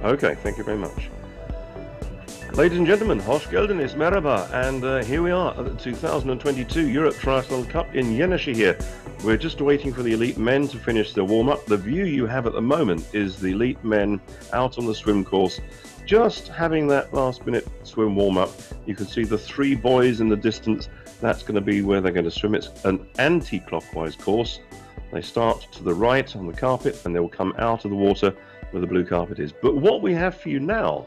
Okay, thank you very much. Ladies and gentlemen, hoş geldiniz, merhaba, and here we are at the 2022 Europe Triathlon Cup in Yenişehir. We're just waiting for the elite men to finish their warm-up. The view you have at the moment is the elite men out on the swim course, just having that last-minute swim warm-up. You can see the three boys in the distance. That's going to be where they're going to swim. It's an anti-clockwise course. They start to the right on the carpet, and they will come out of the water where the blue carpet is. But what we have for you now,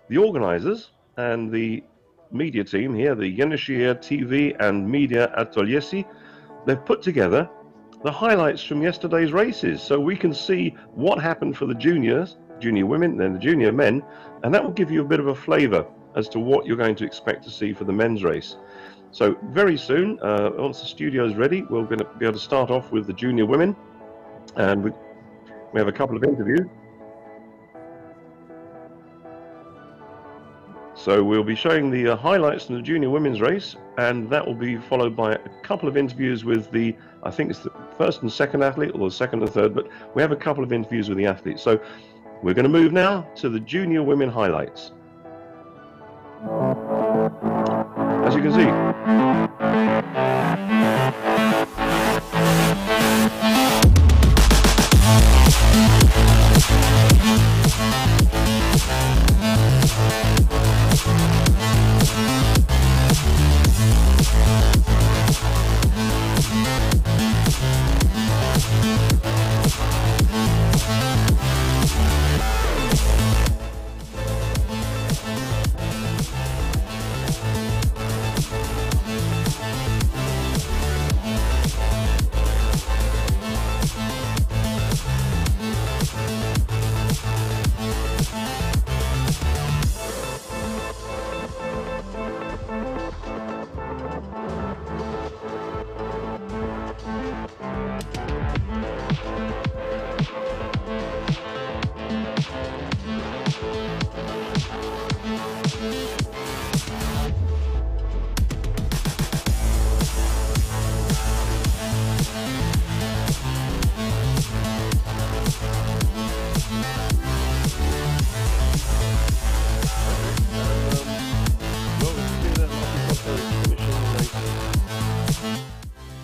the organisers and the media team here, the Yenisehir TV and Media Atölyesi, they've put together the highlights from yesterday's races, so we can see what happened for the junior women, then the junior men, and that will give you a bit of a flavour as to what you're going to expect to see for the men's race. So very soon, once the studio is ready, we're going to be able to start off with the junior women, and we have a couple of interviews. So we'll be showing the highlights from the junior women's race, and that will be followed by a couple of interviews with the, I think it's the first and second athlete, or the second and third, but we have a couple of interviews with the athletes. So we're going to move now to the junior women highlights. As you can see,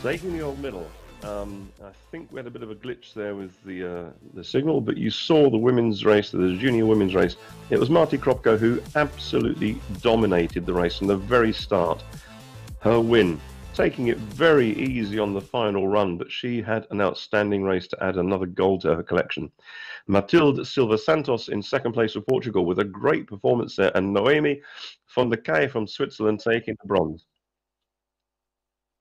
taking the old middle. I think we had a bit of a glitch there with the signal, but you saw the women's race, the junior women's race. It was Marti Kropko who absolutely dominated the race from the very start. Her win, taking it very easy on the final run, but she had an outstanding race to add another gold to her collection. Matilde Silva Santos in second place for Portugal with a great performance there, and Noemi von der Kaye from Switzerland taking the bronze.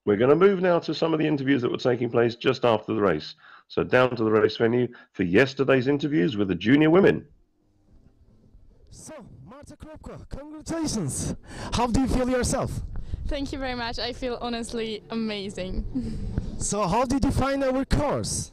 We're going to move now to some of the interviews that were taking place just after the race. So down to the race venue for yesterday's interviews with the junior women. So, Marta Kropko, congratulations. How do you feel yourself? Thank you very much. I feel honestly amazing. So, how did you find our course?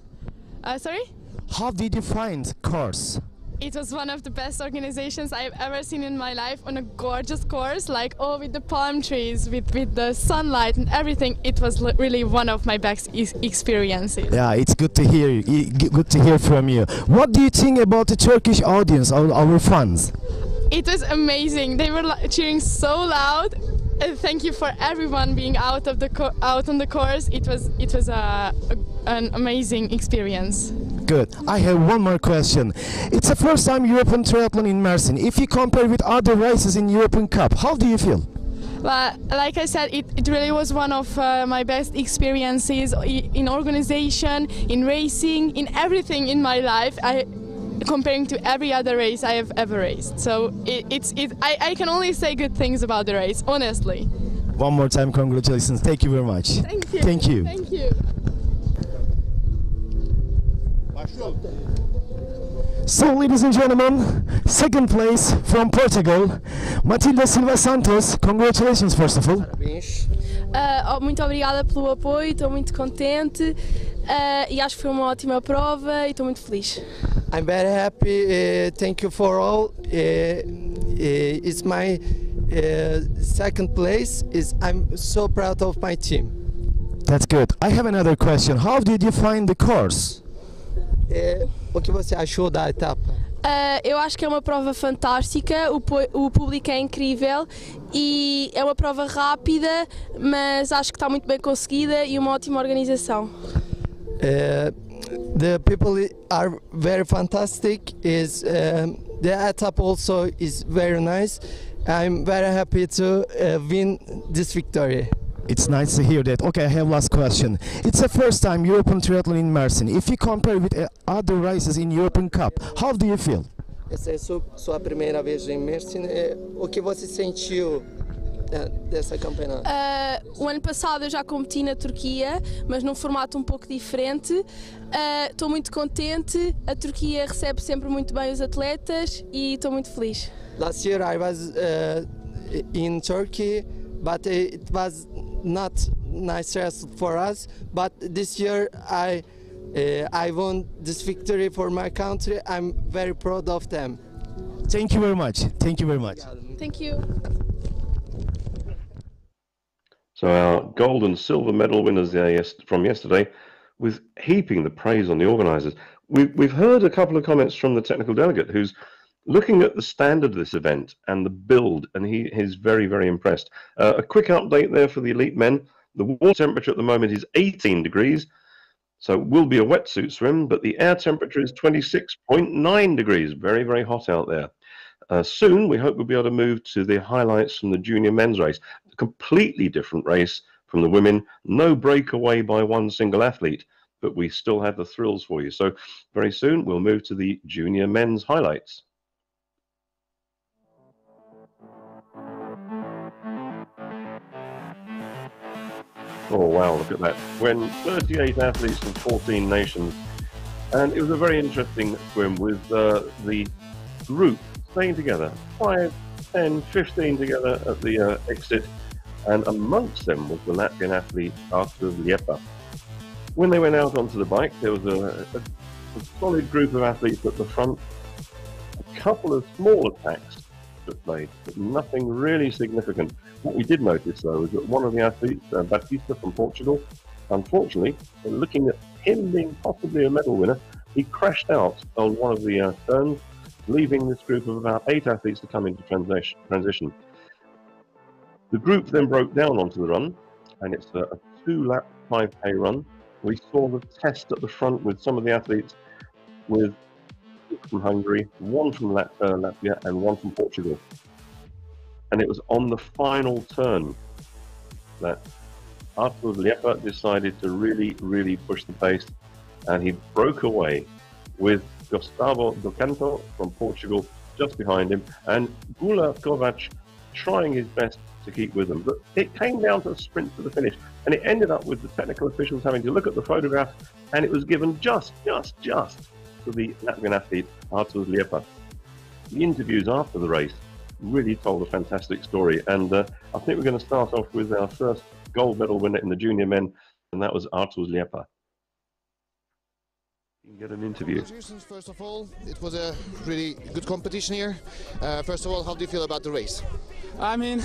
Sorry? How did you find course? It was one of the best organizations I've ever seen in my life, on a gorgeous course, like with the palm trees, with the sunlight and everything. It was really one of my best experiences. Yeah, it's good to hear. Good to hear from you. What do you think about the Turkish audience, our fans? It was amazing. They were cheering so loud. Thank you for everyone being out on the course. It was an amazing experience. Good. I have one more question. It's the first time European Triathlon in Mersin. If you compare with other races in European Cup, how do you feel? Well, like I said, it really was one of my best experiences in organization, in racing, in everything in my life. Comparing to every other race I have ever raced. So I can only say good things about the race, honestly. One more time, congratulations. Thank you very much. Thank you. Thank you. Thank you. So, ladies and gentlemen, second place from Portugal, Matilde Silva Santos. Congratulations, first of all. Parabéns. Muito obrigada pelo apoio, estou muito contente e acho que foi uma ótima prova e estou muito feliz. I'm very happy. Thank you for all. It's my second place. I'm so proud of my team. That's good. I have another question. How did you find the course? O que você achou da etapa? Eu acho que é uma prova fantástica, o público é incrível e é uma prova rápida, mas acho que está muito bem conseguida e uma ótima organização. The people are very fantastic. The etap also is very nice. I'm very happy to win this victory. It's nice to hear that. Okay, I have last question. It's the first time European Triathlon in Mersin. If you compare with other races in European Cup, how do you feel? Essa é a sua primeira vez em Mersin. O que você sentiu dessa campeonato? O ano passado eu já competi na Turquia, mas num formato um pouco diferente. Estou muito contente, a Turquia recebe sempre muito bem os atletas e estou muito feliz. Last year I was in Turkey, but it was not nice race for us. But this year I won this victory for my country. I'm very proud of them. Thank you very much. Thank you very much. Thank you. So our gold and silver medal winners from yesterday, with heaping the praise on the organisers. We've heard a couple of comments from the technical delegate who's looking at the standard of this event and the build, and he's very, very impressed. A quick update there for the elite men. The water temperature at the moment is 18 degrees, so it will be a wetsuit swim, but the air temperature is 26.9 degrees. Very, very hot out there. Soon, we hope we'll be able to move to the highlights from the junior men's race. A completely different race from the women. No breakaway by one single athlete, but we still have the thrills for you. So very soon, we'll move to the junior men's highlights. Oh, wow, look at that. When 38 athletes from 14 nations. And it was a very interesting swim with the group staying together, 5, 10, 15 together at the exit, and amongst them was the Latvian athlete Artur Liepa. When they went out onto the bike, there was a solid group of athletes at the front. A couple of small attacks took place, but nothing really significant. What we did notice, though, was that one of the athletes, Batista from Portugal, unfortunately, looking at him being possibly a medal winner, he crashed out on one of the turns, leaving this group of about 8 athletes to come into transition. The group then broke down onto the run, and it's a 2-lap 5K run. We saw the test at the front with some of the athletes with from Hungary, one from Latvia, and one from Portugal. And it was on the final turn that Artur Liepa decided to really, really push the pace, and he broke away with Gustavo do Canto from Portugal just behind him, and Gula Kovac trying his best to keep with them. But it came down to a sprint to the finish, and it ended up with the technical officials having to look at the photograph, and it was given just to the Latvian athlete, Artur Liepa. The interviews after the race really told a fantastic story, and I think we're going to start off with our first gold medal winner in the junior men, and that was Artur Liepa. You can get an interview. Congratulations, first of all. It was a really good competition here. First of all, how do you feel about the race? I mean,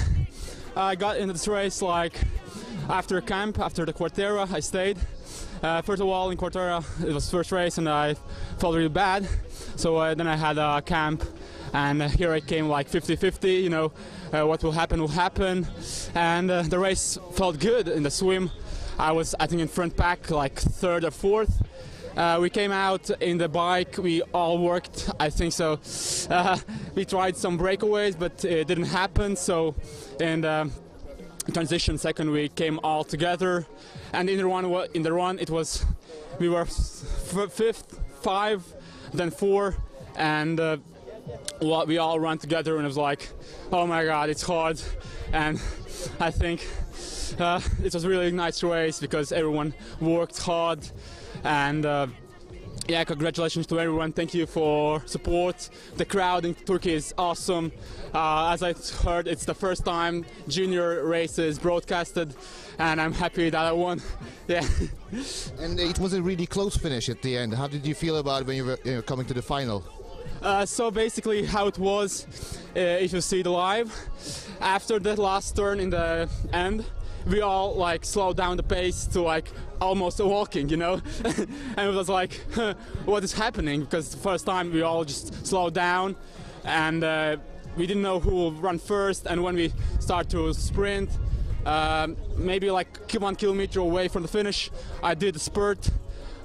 I got into this race like after camp, after the Quartera, I stayed. First of all, in Quartera, it was first race and I felt really bad. So then I had a camp, and here I came like 50-50, you know, what will happen will happen. And the race felt good in the swim. I was, I think, in front pack, like 3rd or 4th. We came out in the bike, we all worked, I think so. We tried some breakaways, but it didn't happen. So in the transition second, we came all together. And in the run, it was, we were 5th, 5, then 4, and we all ran together, and it was like, oh my God, it's hard. And I think it was really a nice race because everyone worked hard. And yeah, congratulations to everyone. Thank you for support. The crowd in Turkey is awesome. As I heard, it's the first time junior race is broadcasted, and I'm happy that I won. Yeah. And it was a really close finish at the end. How did you feel about it when you were coming to the final? So basically how it was, if you see the live, after the last turn in the end, we all like slowed down the pace to like almost walking, you know. And it was like, what is happening? Because the first time we all just slowed down, and we didn't know who will run first. And when we start to sprint, maybe like 1 kilometer away from the finish, I did a spurt.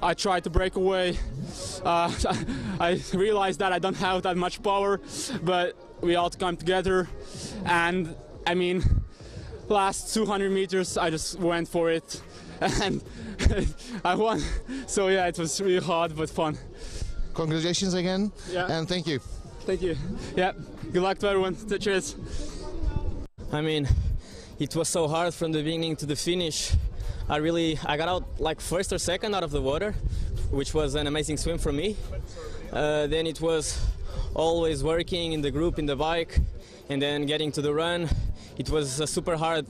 I tried to break away. I realized that I don't have that much power, but we all come together. And I mean, last 200 meters, I just went for it, and I won. So yeah, it was really hard but fun. Congratulations again, and thank you. Thank you. Yeah, good luck to everyone. Cheers. I mean, it was so hard from the beginning to the finish. I got out like first or second out of the water, which was an amazing swim for me. Then it was always working in the group, in the bike, and then getting to the run. It was a super hard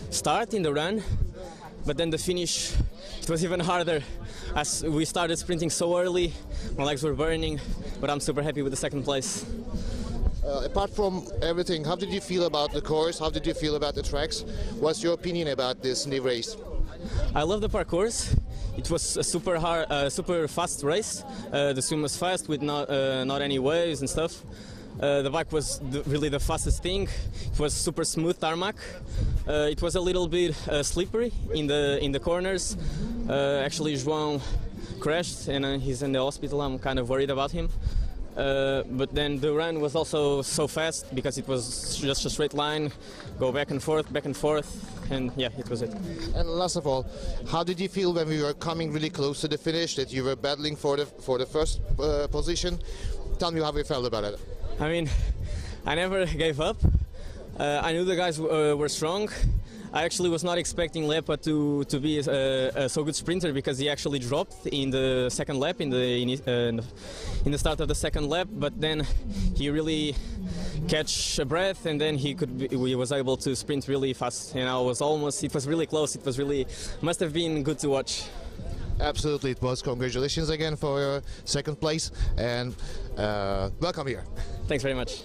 start in the run, but then the finish, it was even harder as we started sprinting so early. My legs were burning, but I'm super happy with the second place. Apart from everything, how did you feel about the course? How did you feel about the tracks? What's your opinion about this new race? I love the parcours. It was a super hard, super fast race. The swim was fast with not any waves and stuff. The bike was really the fastest thing. It was super smooth tarmac. It was a little bit slippery in the corners. Actually, João crashed and he's in the hospital. I'm kind of worried about him. But then the run was also so fast because it was just a straight line, go back and forth, and yeah, it was it. And last of all, how did you feel when we were coming really close to the finish, that you were battling for the first position? Tell me how you felt about it. I mean, I never gave up. I knew the guys were strong. I actually was not expecting Lepa to be a so good sprinter, because he actually dropped in the second lap, in the start of the second lap. But then he really catch a breath, and then he was able to sprint really fast. And it was really close. It was really, must have been good to watch. Absolutely, it was. Congratulations again for your second place, and welcome here. Thanks very much.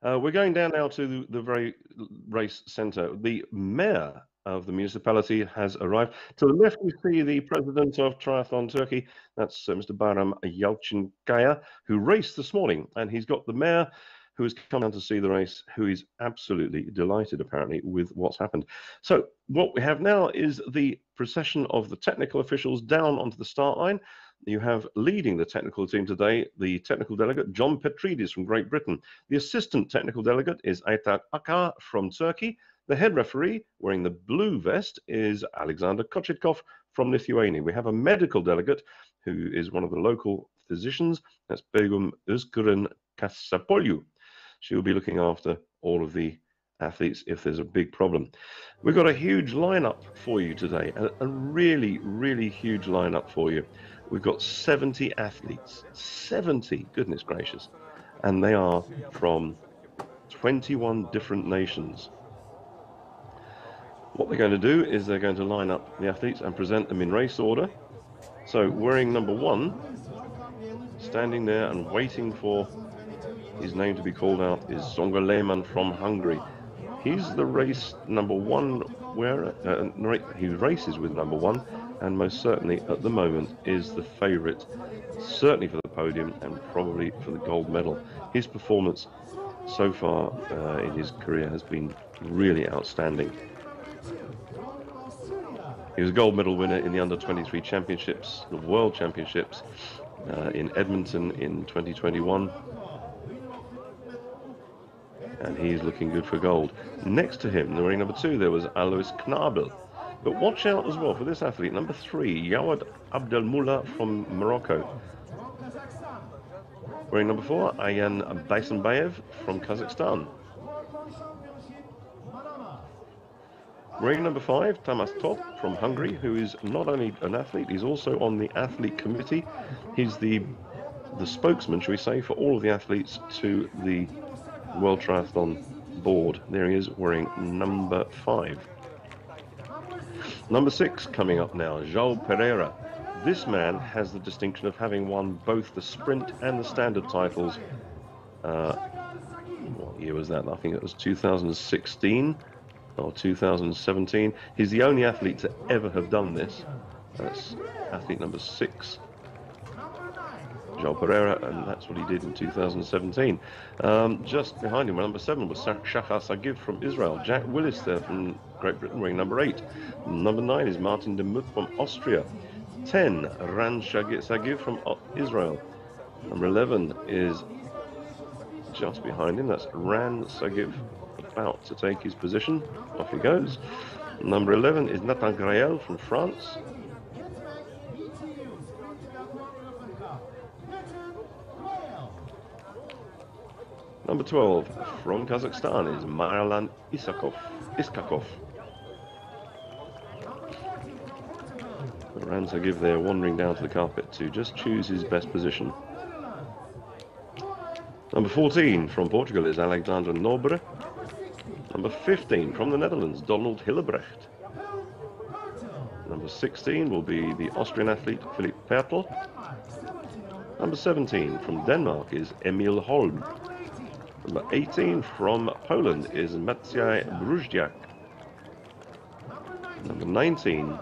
We're going down now to the very race centre. The mayor of the municipality has arrived. To the left, we see the president of Triathlon Turkey. That's Mr. Bayram Yalçınkaya, who raced this morning. And he's got the mayor who has come down to see the race, who is absolutely delighted, apparently, with what's happened. So what we have now is the procession of the technical officials down onto the start line. You have leading the technical team today, the technical delegate, John Petridis from Great Britain. The assistant technical delegate is Aytak Akar from Turkey. The head referee, wearing the blue vest, is Alexander Kochetkov from Lithuania. We have a medical delegate who is one of the local physicians. That's Begum Özgürün Kasapolyu. She will be looking after all of the athletes if there's a big problem. We've got a huge lineup for you today, a really, really huge lineup for you. We've got 70 athletes, 70, goodness gracious, and they are from 21 different nations. What they're going to do is they're going to line up the athletes and present them in race order. So wearing number 1, standing there and waiting for his name to be called out, is Zonga Lehmann from Hungary. He's the race number 1 wearer. He races with number 1, and most certainly at the moment is the favourite, certainly for the podium and probably for the gold medal. His performance so far in his career has been really outstanding. He was a gold medal winner in the under-23 championships, the World Championships in Edmonton in 2021. And he's looking good for gold. Next to him, wearing number 2, there was Alois Knabel. But watch out as well for this athlete, number 3, Yawad Abdelmoula from Morocco. Wearing number 4, Ayan Baysanbayev from Kazakhstan. Wearing number 5, Tamas Top from Hungary, who is not only an athlete, he's also on the athlete committee. He's the spokesman, shall we say, for all of the athletes to the World Triathlon Board. There he is, wearing number 5. Number 6 coming up now, João Pereira This man has the distinction of having won both the sprint and the standard titles. What year was that? I think it was 2016 or 2017. He's the only athlete to ever have done this. That's athlete number 6, João Pereira, and that's what he did in 2017. Just behind him, number 7 was Shachar Sagiv from Israel. Jack Willis there from Great Britain wearing number 8. Number 9 is Martin de Muth from Austria. 10, Ran Sagiv from Israel. Number 11 is just behind him. That's Ran Sagiv, about to take his position. Off he goes. Number 11 is Nathan Grael from France. Number 12 from Kazakhstan is Marlan Iskakov. Ran Sagiv there wandering down to the carpet to just choose his best position. Number 14 from Portugal is Alexander Nobre. Number 15 from the Netherlands, Donald Hillebrecht. Number 16 will be the Austrian athlete Philipp Pertl. Number 17 from Denmark is Emil Holm. Number 18 from Poland is Maciej Bruzdiak. Number 19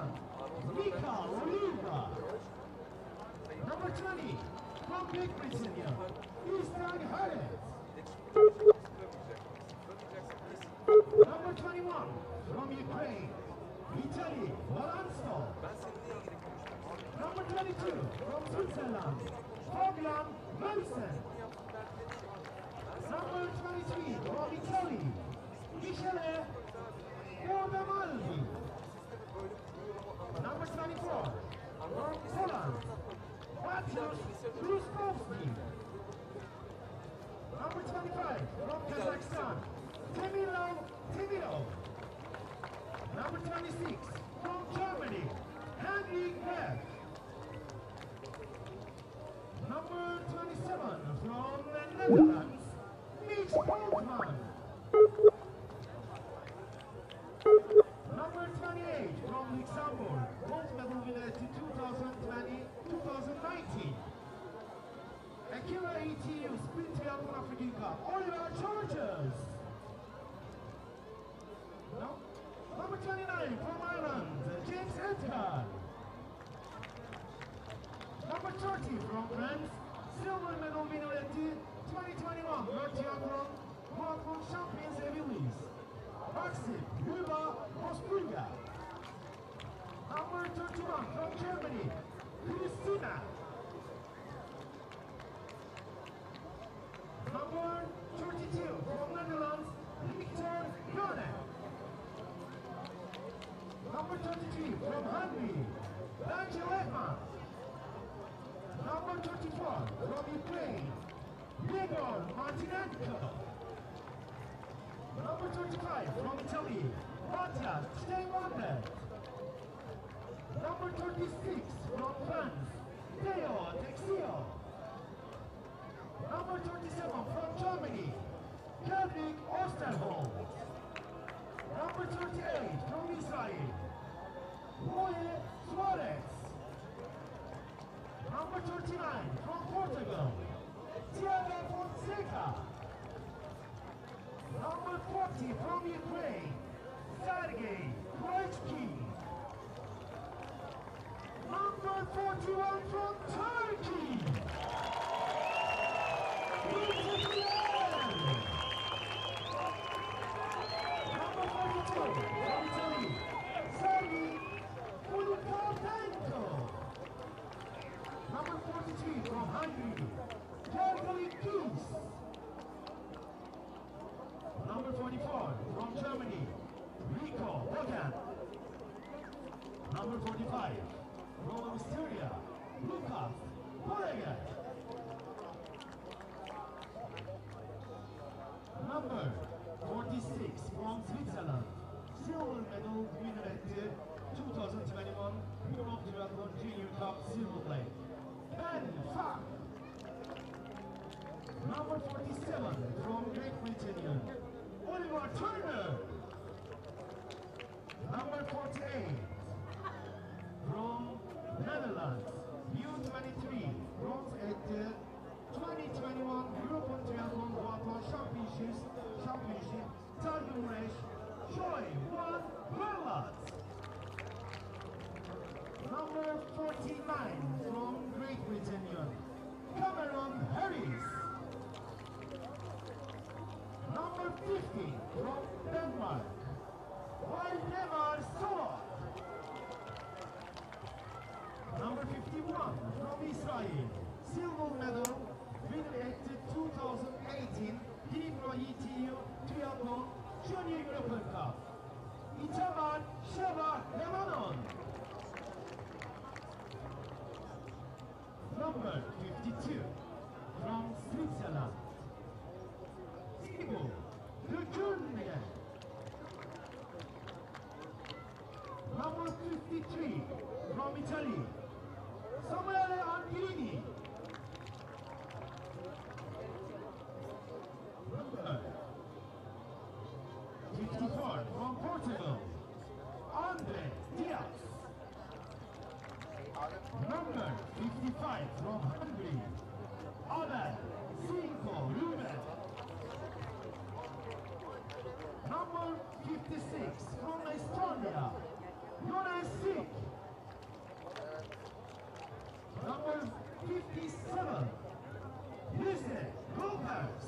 Netherlands, from Great Britain, Cameron Harris. Number 50 from Denmark, Valdemar Solot. Number 51 from Israel, silver medal, winner at the 2018 Triathlon Junior European Cup, Itamar Sheva Lebanon. Number 52 from Switzerland, Thibaut de Journe. Number 53 from Italy, Samuele Angelini. Number 54 from Portugal, Andre Diaz. Number 55 from Hungary, Abel Cinco Ruben. Number 56 from Estonia, Jonas Sik. Number 57, Lise Lopez.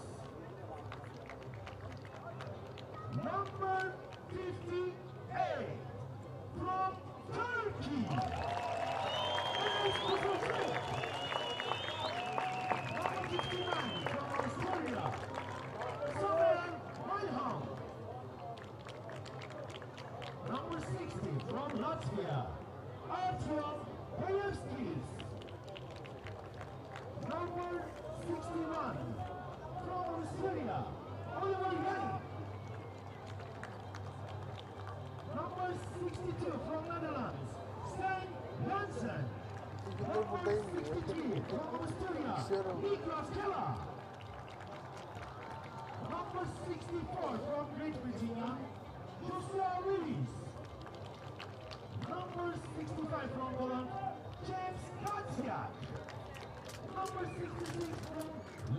Number 58 from Turkey, Number 59 from Australia, Somer Mayham. Number 60 from Latvia, Artyom Payevskis. Number 61 from Australia, Oliver Yannick. Number 62 from Netherlands, Stijn Jansen. Number 63 from Australia, Niklas Keller. Number 64 from Great Britain, Joshua Willis. Number 65 from Holland, James Katsiak. Number 66 from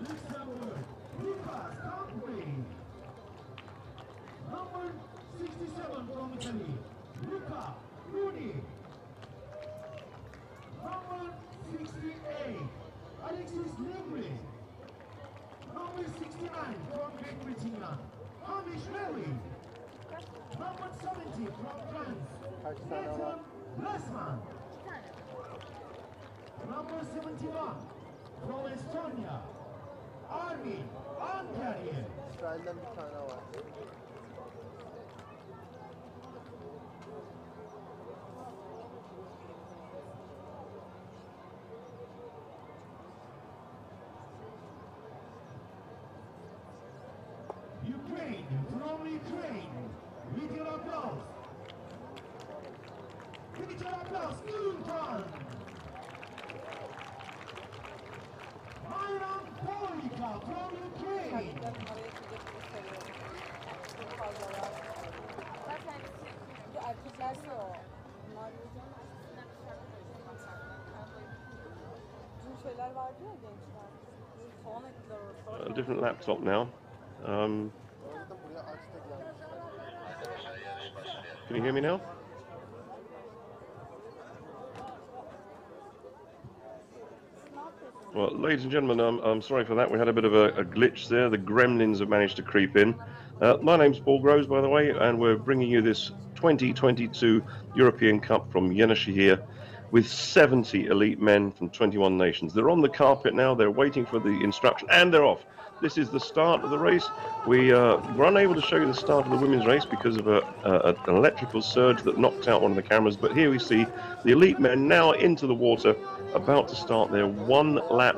Luxembourg, Lucas Conway. Number 67 from Italy, Luca Bruni. Number 68, Alexis Negri. Number 69 from Great Britain, Hamish Mary. Number 70 from France, Nathan Lessman. Number 71 from Estonia, Armin Ankariye. İsrail'den bir tane var. Ukraine, from Ukraine, with your applause. With your applause, Ilkan. Myron Polika from Ukraine. Zaten bu erkeklerse o. Bunlar bizim şeyler vardı ya gençler. Soğan ettiler orada. A different laptop now. Can you hear me now? Well, ladies and gentlemen, I'm sorry for that. We had a bit of a glitch there. The gremlins have managed to creep in. My name's Paul Groves, by the way, and we're bringing you this 2022 European Cup from Yenisehir with 70 elite men from 21 nations. They're on the carpet now. They're waiting for the instruction, and they're off. This is the start of the race. We were unable to show you the start of the women's race because of an electrical surge that knocked out one of the cameras. But here we see the elite men now into the water, about to start their one lap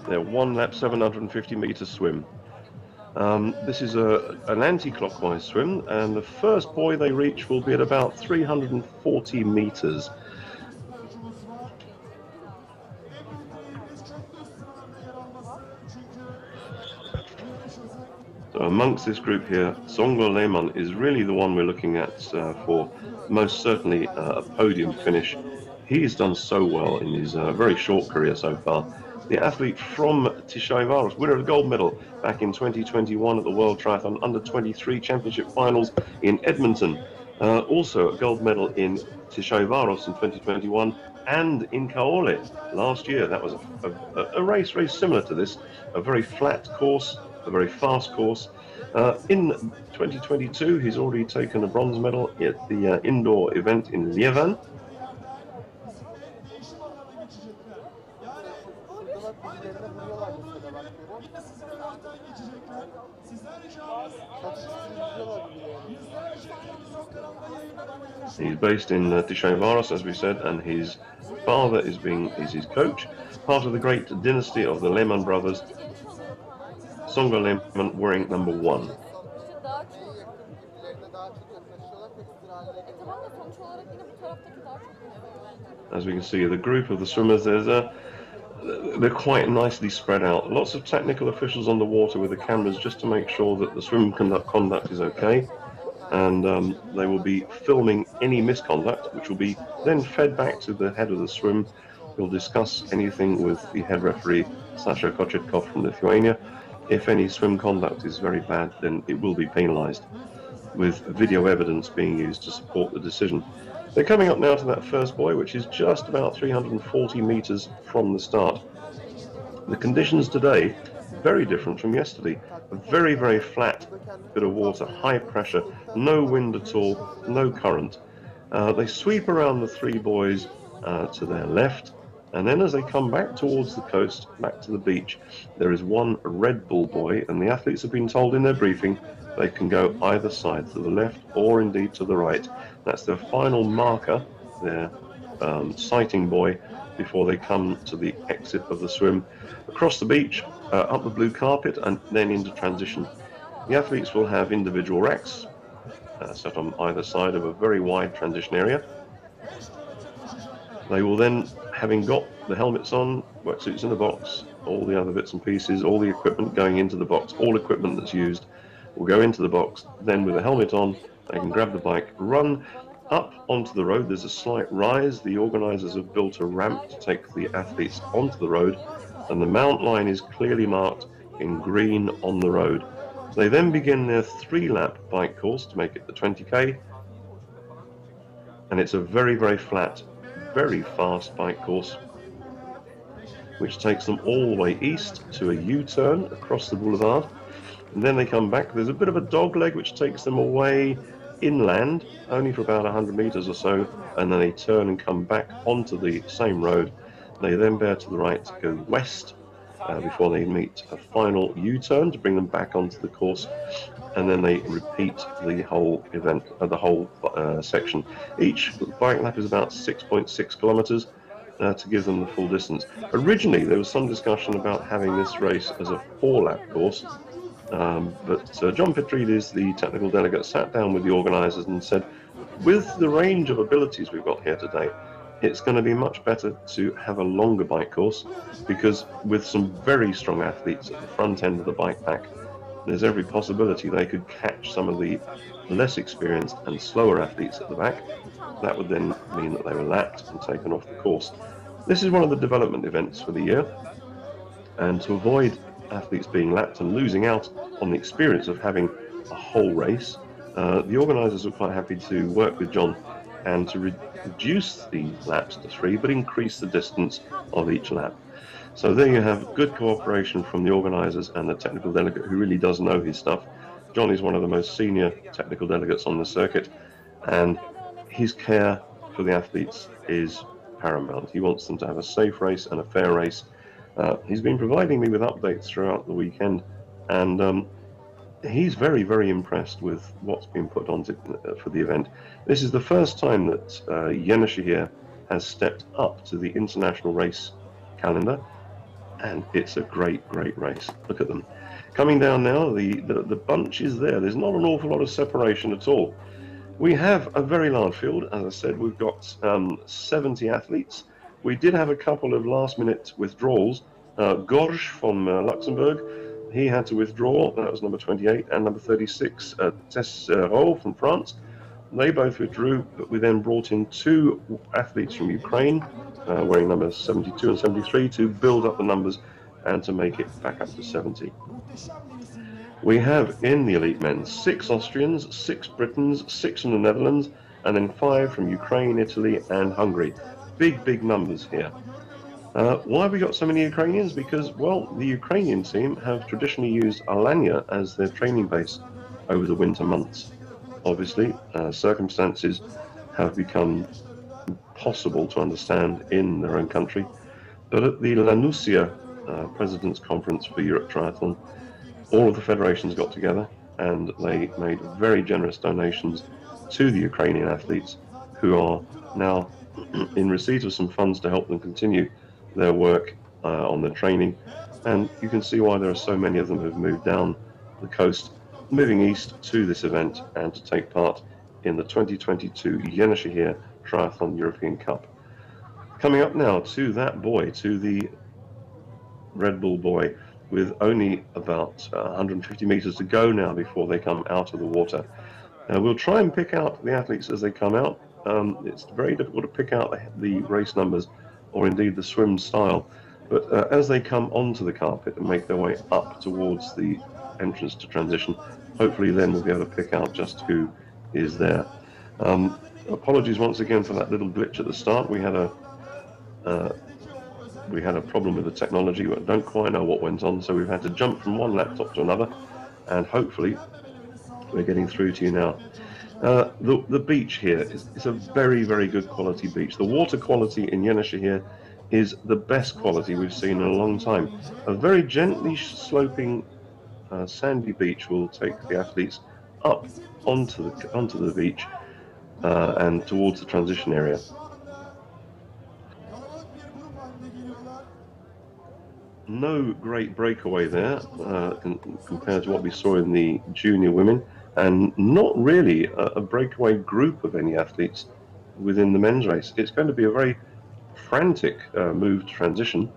750-meter swim. This is an anti-clockwise swim, and the first buoy they reach will be at about 340 meters. So amongst this group here, Songo Lehmann is really the one we're looking at for most certainly a podium finish. He's done so well in his very short career so far. The athlete from Tishaivara, winner of the gold medal back in 2021 at the World Triathlon Under-23 Championship Finals in Edmonton. Also a gold medal in Tishaavaros in 2021 and in Kaole last year. That was a race very similar to this, a very flat course, a very fast course. In 2022, he's already taken a bronze medal at the indoor event in Lievan. He's based in Tishaavaros, as we said, and his father is his coach, part of the great dynasty of the Lehman brothers. Songa Lehman wearing number 1. As we can see, the group of the swimmers, they're quite nicely spread out. Lots of technical officials on the water with the cameras just to make sure that the swim conduct is okay. And they will be filming any misconduct, which will be then fed back to the head of the swim. He'll discuss anything with the head referee, Sasha Kochetkov from Lithuania. If any swim conduct is very bad, then it will be penalized, with video evidence being used to support the decision. They're coming up now to that first buoy, which is just about 340 meters from the start. The conditions today, very different from yesterday. A very, very flat bit of water, high pressure, no wind at all, no current. They sweep around the 3 buoys to their left, and then as they come back towards the coast, back to the beach, there is one Red Bull buoy, and the athletes have been told in their briefing they can go either side, to the left or indeed to the right. That's their final marker, their sighting buoy, before they come to the exit of the swim, across the beach, up the blue carpet, and then into transition. The athletes will have individual racks set on either side of a very wide transition area. They will then, having got the helmets on, wetsuits in the box, all the other bits and pieces, all the equipment going into the box, all equipment that's used will go into the box. Then with the helmet on, they can grab the bike, run up onto the road. There's a slight rise. The organisers have built a ramp to take the athletes onto the road, and the mount line is clearly marked in green on the road. They then begin their 3-lap bike course to make it the 20k, and it's a very, very flat, very fast bike course, which takes them all the way east to a U-turn across the boulevard, and then they come back. There's a bit of a dog leg which takes them away inland, only for about 100 meters or so, and then they turn and come back onto the same road. They then bear to the right to go west before they meet a final U-turn to bring them back onto the course, and then they repeat the whole event, the whole section. Each bike lap is about 6.6 kilometers to give them the full distance. Originally, there was some discussion about having this race as a 4-lap course, but John Petridis, the technical delegate, sat down with the organisers and said, with the range of abilities we've got here today, it's going to be much better to have a longer bike course, because with some very strong athletes at the front end of the bike pack, there's every possibility they could catch some of the less experienced and slower athletes at the back. That would then mean that they were lapped and taken off the course. This is one of the development events for the year, and to avoid athletes being lapped and losing out on the experience of having a whole race, the organisers were quite happy to work with John and to reduce the laps to 3, but increase the distance of each lap. So there you have good cooperation from the organisers and the technical delegate, who really does know his stuff. John is one of the most senior technical delegates on the circuit, and his care for the athletes is paramount. He wants them to have a safe race and a fair race. He's been providing me with updates throughout the weekend, and he's very, very impressed with what's been put on for the event. This is the first time that Yenişehir has stepped up to the international race calendar, and it's a great, great race. Look at them. Coming down now, the bunch is there. There's not an awful lot of separation at all. We have a very large field. As I said, we've got 70 athletes. We did have a couple of last-minute withdrawals. Gorge from Luxembourg, he had to withdraw. That was number 28, and number 36, Tessereau from France. They both withdrew, but we then brought in 2 athletes from Ukraine, wearing numbers 72 and 73, to build up the numbers and to make it back up to 70. We have in the elite men 6 Austrians, 6 Britons, 6 from the Netherlands, and then 5 from Ukraine, Italy, and Hungary. Big numbers here. Why have we got so many Ukrainians? Because, well, the Ukrainian team have traditionally used Alanya as their training base over the winter months. Obviously, circumstances have become possible to understand in their own country, but at the Lanusia President's Conference for Europe Triathlon, all of the federations got together and they made very generous donations to the Ukrainian athletes, who are now in receipt of some funds to help them continue their work on their training. And you can see why there are so many of them who have moved down the coast, moving east to this event and to take part in the 2022 Yenişehir Triathlon European Cup. Coming up now to that boy, to the Red Bull boy, with only about 150 meters to go now before they come out of the water. We'll try and pick out the athletes as they come out. It's very difficult to pick out the race numbers or indeed the swim style, but as they come onto the carpet and make their way up towards the entrance to transition, hopefully then we'll be able to pick out just who is there. Apologies once again for that little glitch at the start. We had a problem with the technology, but don't quite know what went on, so we've had to jump from one laptop to another, and hopefully we're getting through to you now. The beach here is a very good quality beach. The water quality in Yenisehir is the best quality we've seen in a long time. A very gently sloping sandy beach will take the athletes up onto the beach and towards the transition area. No great breakaway there compared to what we saw in the junior women, and not really a breakaway group of any athletes within the men's race. It's going to be a very frantic move to transition,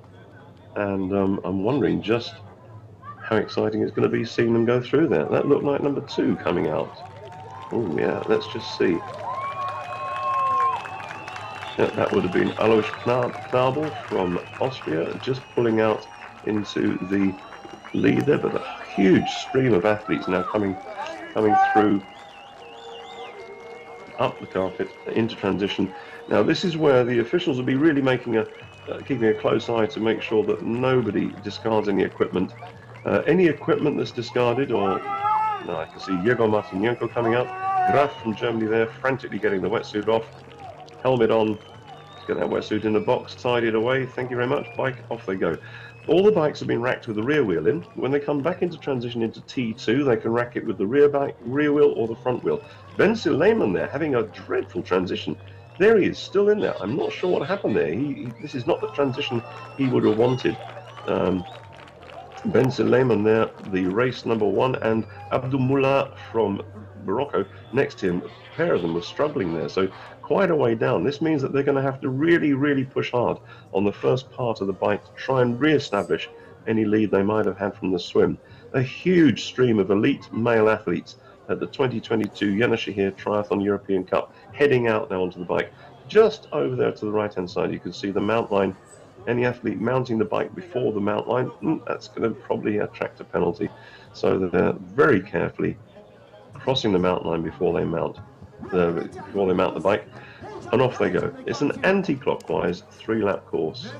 and I'm wondering just how exciting it's going to be seeing them go through there. That looked like number 2 coming out. Oh yeah, let's just see. Yeah, that would have been Alois Knabel from Austria, just pulling out into the lead there, but a huge stream of athletes now coming through up the carpet into transition. Now this is where the officials will be really making keeping a close eye to make sure that nobody discards any equipment. Any equipment that's discarded, or no, I can see Yegor Martinenko coming up, Graf from Germany there, frantically getting the wetsuit off, helmet on. Get that wetsuit in the box, tidied away. Thank you very much. Bike, off they go. All the bikes have been racked with the rear wheel in. When they come back into transition into T2, they can rack it with the rear wheel or the front wheel. Ben Suleiman there, having a dreadful transition. There he is, still in there. I'm not sure what happened there. This is not the transition he would have wanted. Ben Suleiman there, the race number 1, and Abdulmullah from Morocco next to him. A pair of them were struggling there, so quite a way down. This means that they're going to have to really push hard on the first part of the bike to try and re-establish any lead they might have had from the swim. A huge stream of elite male athletes at the 2022 Yenişehir Triathlon European Cup heading out now onto the bike. Just over there to the right hand side you can see the mount line. Any athlete mounting the bike before the mount line, that's going to probably attract a penalty. So they're very carefully crossing the mount line before they mount the bike, and off they go. It's an anti-clockwise 3-lap course.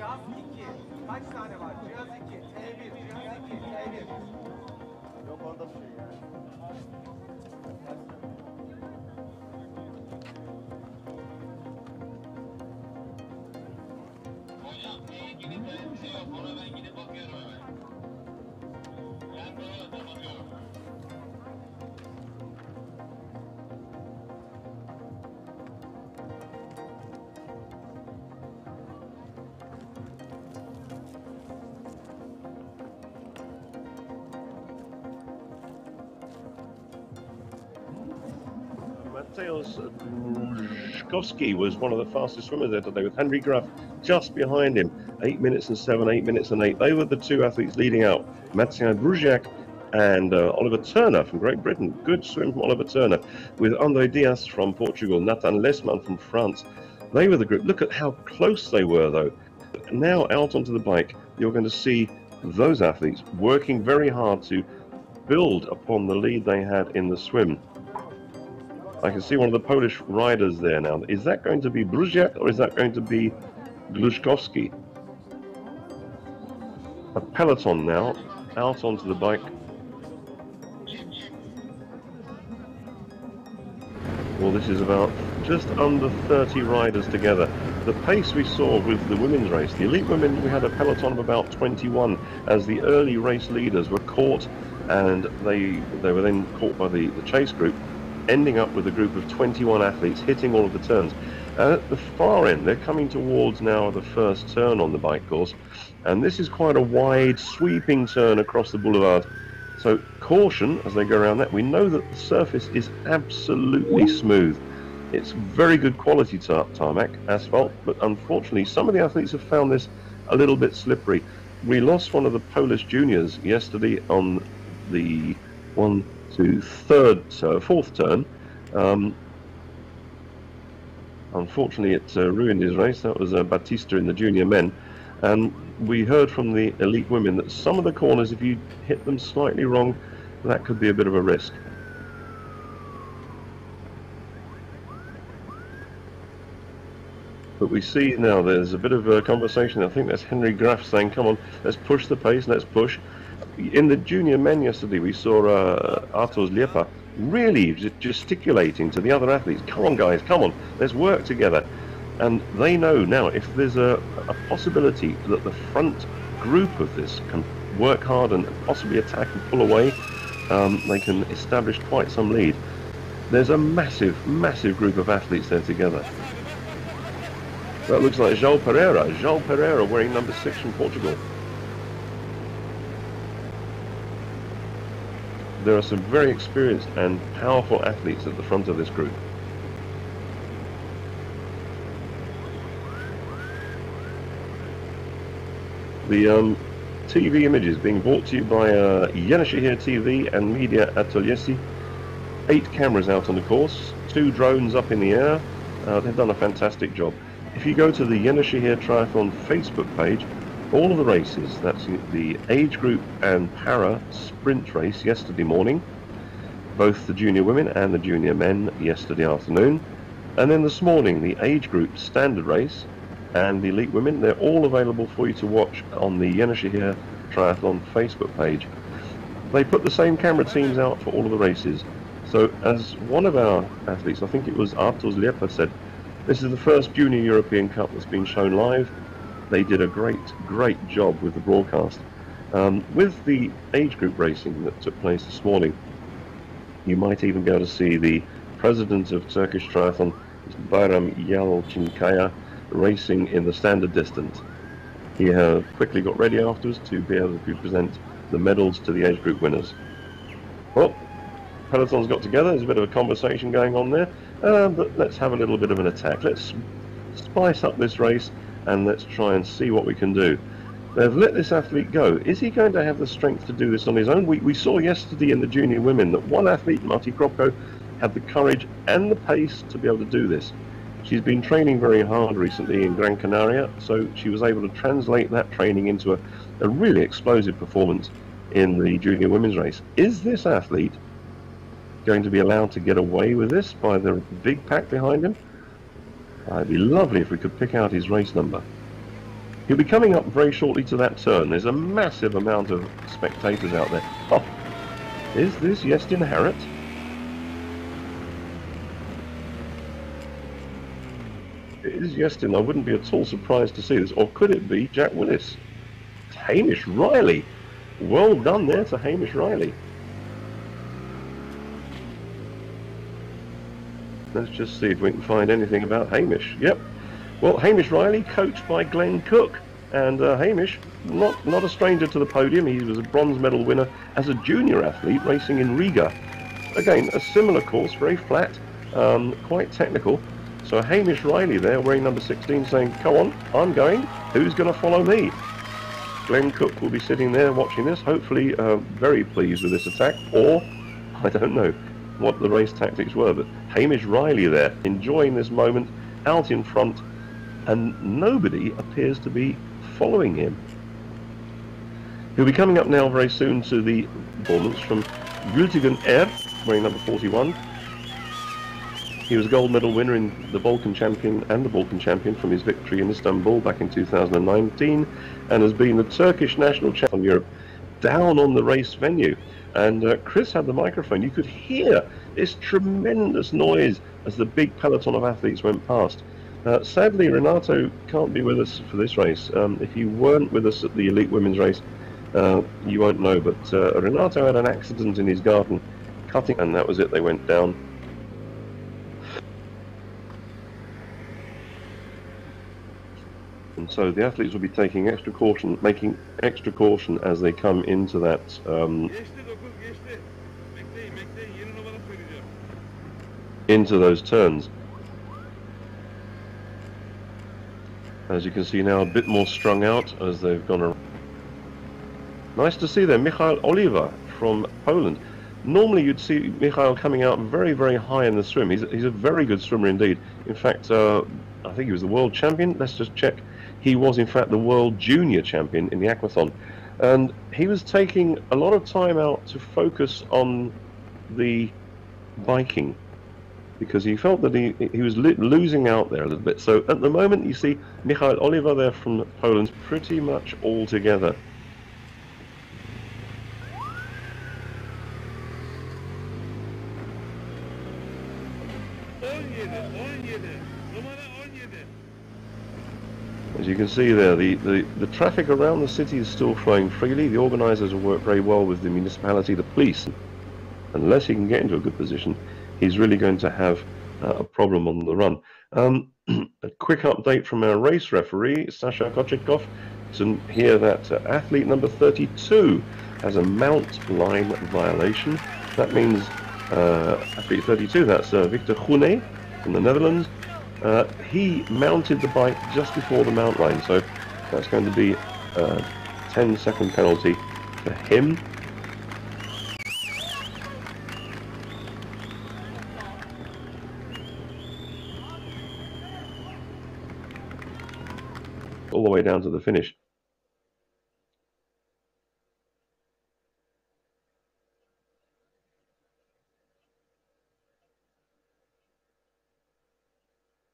Cihaz 2. Kaç tane var? Cihaz 2. Mateusz Ruszkowski was one of the fastest swimmers there today, with Henry Graf just behind him. 8 minutes and 7, 8 minutes and 8. They were the two athletes leading out. Matej Brujak and Oliver Turner from Great Britain. Good swim from Oliver Turner, with André Diaz from Portugal, Nathan Lesman from France. They were the group. Look at how close they were, though. Now out onto the bike, you're going to see those athletes working very hard to build upon the lead they had in the swim. I can see one of the Polish riders there now. Is that going to be Brujak or is that going to be Gluszkowski? A peloton now, out onto the bike. Well, this is about just under 30 riders together. The pace we saw with the women's race, the elite women, we had a peloton of about 21 as the early race leaders were caught, and they were then caught by the chase group, ending up with a group of 21 athletes hitting all of the turns. And at the far end, they're coming towards now the first turn on the bike course, and this is quite a wide, sweeping turn across the boulevard. So caution as they go around that. We know that the surface is absolutely smooth. It's very good quality tarmac, asphalt, but unfortunately some of the athletes have found this a little bit slippery. We lost one of the Polish juniors yesterday on the fourth turn. Unfortunately, it ruined his race. That was Batista in the junior men. And we heard from the elite women that some of the corners, if you hit them slightly wrong, that could be a bit of a risk. But we see now there's a bit of a conversation. I think that's Henry Graf saying, come on, let's push the pace, let's push. In the junior men yesterday, we saw Artur Liepa really gesticulating to the other athletes. Come on, guys, come on, let's work together. And they know now if there's a possibility that the front group of this can work hard and possibly attack and pull away, they can establish quite some lead. There's a massive, massive group of athletes there together. That looks like João Pereira. João Pereira wearing number 6 from Portugal. There are some very experienced and powerful athletes at the front of this group. The TV images being brought to you by Yenisehir TV and Media Atölyesi. 8 cameras out on the course, 2 drones up in the air. They've done a fantastic job. If you go to the Yenisehir Triathlon Facebook page, all of the races, that's the age group and para sprint race yesterday morning, both the junior women and the junior men yesterday afternoon, and then this morning the age group standard race and the elite women, they're all available for you to watch on the Yenisehir Triathlon Facebook page. They put the same camera teams out for all of the races. So as one of our athletes, I think it was Artur Liepa, said, this is the first Junior European Cup that's been shown live. They did a great job with the broadcast. With the age group racing that took place this morning, you might even be able to see the president of Turkish Triathlon, Bayram Yalçınkaya, racing in the standard distance. He quickly got ready afterwards to be able to present the medals to the age group winners. Well, pelotons got together, there's a bit of a conversation going on there, but let's have a little bit of an attack. Let's spice up this race and let's try and see what we can do. They've let this athlete go. Is he going to have the strength to do this on his own? We saw yesterday in the junior women that one athlete, Marti Kropko, had the courage and the pace to be able to do this. She's been training very hard recently in Gran Canaria, so she was able to translate that training into a really explosive performance in the junior women's race. Is this athlete going to be allowed to get away with this by the big pack behind him? It'd be lovely if we could pick out his race number. He'll be coming up very shortly to that turn. There's a massive amount of spectators out there. Oh, is this Yenisehir? It is Yenisehir. I wouldn't be at all surprised to see this. Or could it be Jack Willis? It's Hamish Riley. Well done there to Hamish Riley. Let's just see if we can find anything about Hamish. Yep. Well, Hamish Riley, coached by Glenn Cook. And Hamish, not a stranger to the podium. He was a bronze medal winner as a junior athlete racing in Riga. Again, a similar course, very flat, quite technical. So Hamish Riley there, wearing number 16, saying, "Come on, I'm going. Who's going to follow me?" Glenn Cook will be sitting there watching this, hopefully very pleased with this attack, or I don't know what the race tactics were, but Hamish Riley there, enjoying this moment, out in front, and nobody appears to be following him. He'll be coming up now very soon to the performance from Gültigen Er, wearing number 41. He was a gold medal winner in the Balkan Champion and the Balkan Champion from his victory in Istanbul back in 2019, and has been the Turkish national champion of Europe down on the race venue. And Chris had the microphone. You could hear this tremendous noise as the big peloton of athletes went past. Sadly, Renato can't be with us for this race. If you weren't with us at the Elite Women's race, you won't know, but Renato had an accident in his garden, cutting, and that was it. They went down. And so the athletes will be taking extra caution, making extra caution as they come into that into those turns. As you can see now, a bit more strung out as they've gone around. Nice to see there, Michał Oliver from Poland. Normally you'd see Michał coming out very, very high in the swim. He's a very good swimmer indeed. In fact, I think he was the world champion. Let's just check. He was in fact the world junior champion in the aquathon. And he was taking a lot of time out to focus on the biking, because he felt that he was losing out there a little bit. So at the moment you see Michał Oliver there from Poland pretty much all together. As you can see there, the traffic around the city is still flowing freely. The organisers have worked very well with the municipality, the police. Unless he can get into a good position, he's really going to have a problem on the run. A quick update from our race referee, Sasha Kochetkov, to hear that athlete number 32 has a mount line violation. That means athlete 32, that's Victor Groene from the Netherlands. He mounted the bike just before the mount line, so that's going to be a 10-second penalty for him. All the way down to the finish.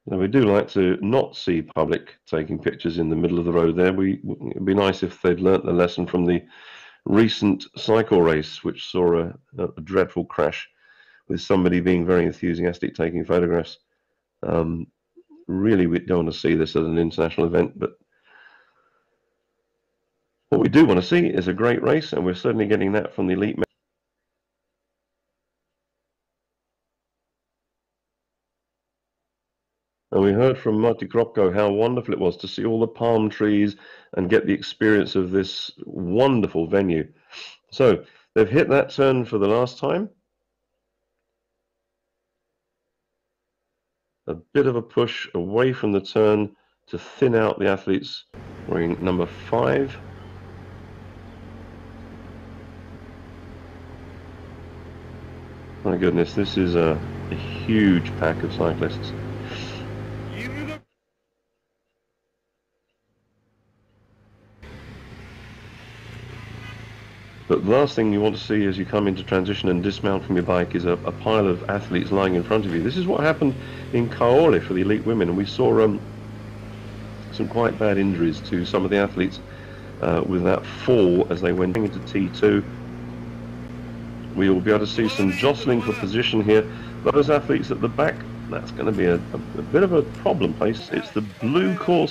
Now, we do like to not see public taking pictures in the middle of the road there. It'd be nice if they'd learnt the lesson from the recent cycle race, which saw a dreadful crash with somebody being very enthusiastic taking photographs. Really, we don't want to see this as an international event, but what we do want to see is a great race, and we're certainly getting that from the elite. And we heard from Marty Kropko how wonderful it was to see all the palm trees and get the experience of this wonderful venue. So they've hit that turn for the last time. A bit of a push away from the turn to thin out the athletes wearing number 5. My goodness, this is a huge pack of cyclists. But the last thing you want to see as you come into transition and dismount from your bike is a pile of athletes lying in front of you. This is what happened in Kaole for the elite women, and we saw some quite bad injuries to some of the athletes with that fall as they went into T2. We will be able to see some jostling for position here. Those athletes at the back, that's going to be a bit of a problem place. It's the blue course